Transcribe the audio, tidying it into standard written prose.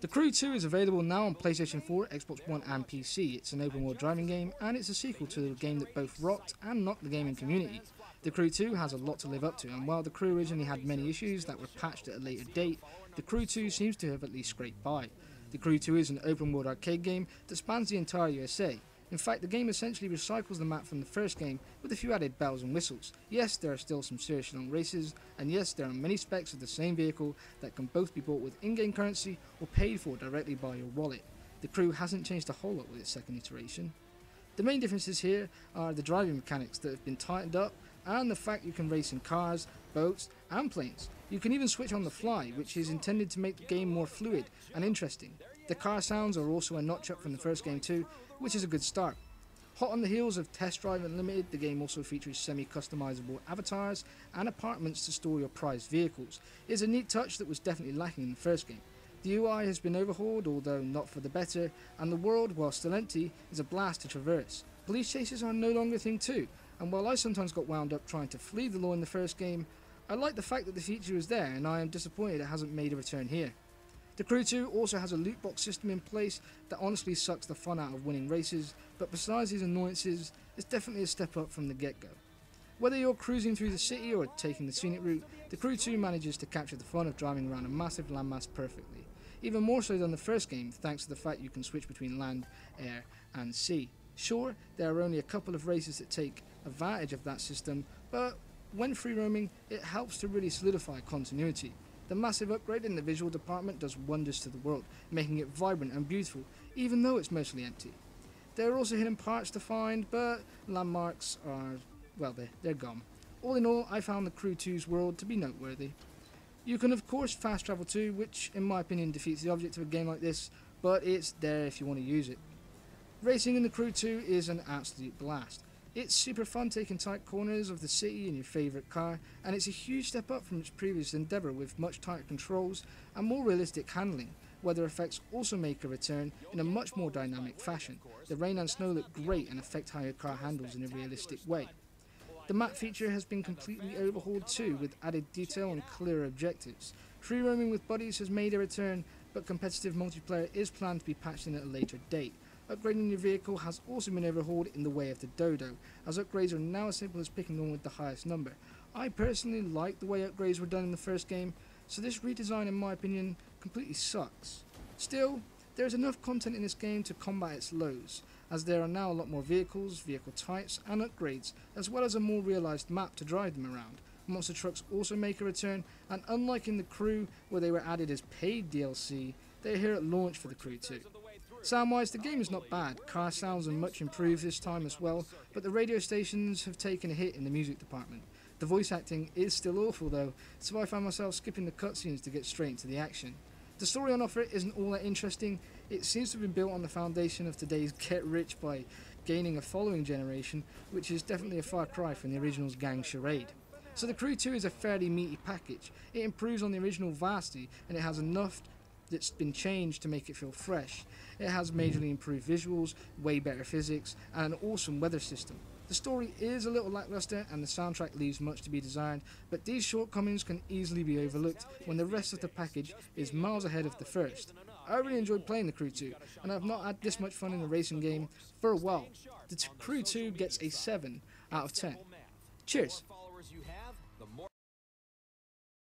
The Crew 2 is available now on PlayStation 4, Xbox One and PC. It's an open world driving game and it's a sequel to a game that both rocked and knocked the gaming community. The Crew 2 has a lot to live up to, and while the Crew originally had many issues that were patched at a later date, the Crew 2 seems to have at least scraped by. The Crew 2 is an open world arcade game that spans the entire USA. In fact, the game essentially recycles the map from the first game with a few added bells and whistles. Yes, there are still some seriously long races, and yes, there are many specs of the same vehicle that can both be bought with in-game currency or paid for directly by your wallet. The Crew hasn't changed a whole lot with its second iteration. The main differences here are the driving mechanics that have been tightened up and the fact you can race in cars, boats and planes. You can even switch on the fly, which is intended to make the game more fluid and interesting. The car sounds are also a notch up from the first game too, which is a good start. Hot on the heels of Test Drive Unlimited, the game also features semi-customizable avatars and apartments to store your prized vehicles. It's a neat touch that was definitely lacking in the first game. The UI has been overhauled, although not for the better, and the world, while still empty, is a blast to traverse. Police chases are no longer a thing too, and while I sometimes got wound up trying to flee the law in the first game, I like the fact that the feature is there, and I am disappointed it hasn't made a return here. The Crew 2 also has a loot box system in place that honestly sucks the fun out of winning races, but besides these annoyances, it's definitely a step up from the get-go. Whether you're cruising through the city or taking the scenic route, the Crew 2 manages to capture the fun of driving around a massive landmass perfectly. Even more so than the first game, thanks to the fact you can switch between land, air and sea. Sure, there are only a couple of races that take advantage of that system, but when free roaming, it helps to really solidify continuity. The massive upgrade in the visual department does wonders to the world, making it vibrant and beautiful, even though it's mostly empty. There are also hidden parts to find, but landmarks are, well, they're gone. All in all, I found the Crew 2's world to be noteworthy. You can of course fast travel too, which in my opinion defeats the object of a game like this, but it's there if you want to use it. Racing in the Crew 2 is an absolute blast. It's super fun taking tight corners of the city in your favourite car, and it's a huge step up from its previous endeavour with much tighter controls and more realistic handling. Weather effects also make a return in a much more dynamic fashion. The rain and snow look great and affect how your car handles in a realistic way. The map feature has been completely overhauled too, with added detail and clearer objectives. Free roaming with buddies has made a return, but competitive multiplayer is planned to be patched in at a later date. Upgrading your vehicle has also been overhauled in the way of the Dodo, as upgrades are now as simple as picking one with the highest number. I personally like the way upgrades were done in the first game, so this redesign in my opinion completely sucks. Still, there is enough content in this game to combat its lows, as there are now a lot more vehicles, vehicle types and upgrades, as well as a more realised map to drive them around. Monster trucks also make a return, and unlike in the Crew where they were added as paid DLC, they are here at launch for the Crew 2. Sound-wise, the game is not bad. Car sounds are much improved this time as well, but the radio stations have taken a hit in the music department. The voice acting is still awful though, so I find myself skipping the cutscenes to get straight into the action. The story on offer isn't all that interesting. It seems to have been built on the foundation of today's get rich by gaining a following generation, which is definitely a far cry from the original's gang charade. So the Crew 2 is a fairly meaty package. It improves on the original vastly, and it has enough that's been changed to make it feel fresh. It has majorly improved visuals, way better physics, and an awesome weather system. The story is a little lackluster and the soundtrack leaves much to be desired, but these shortcomings can easily be overlooked when the rest of the package is miles ahead of the first. I really enjoyed playing the Crew 2, and I've not had this much fun in a racing game for a while. The Crew 2 gets a 7 out of 10. Cheers!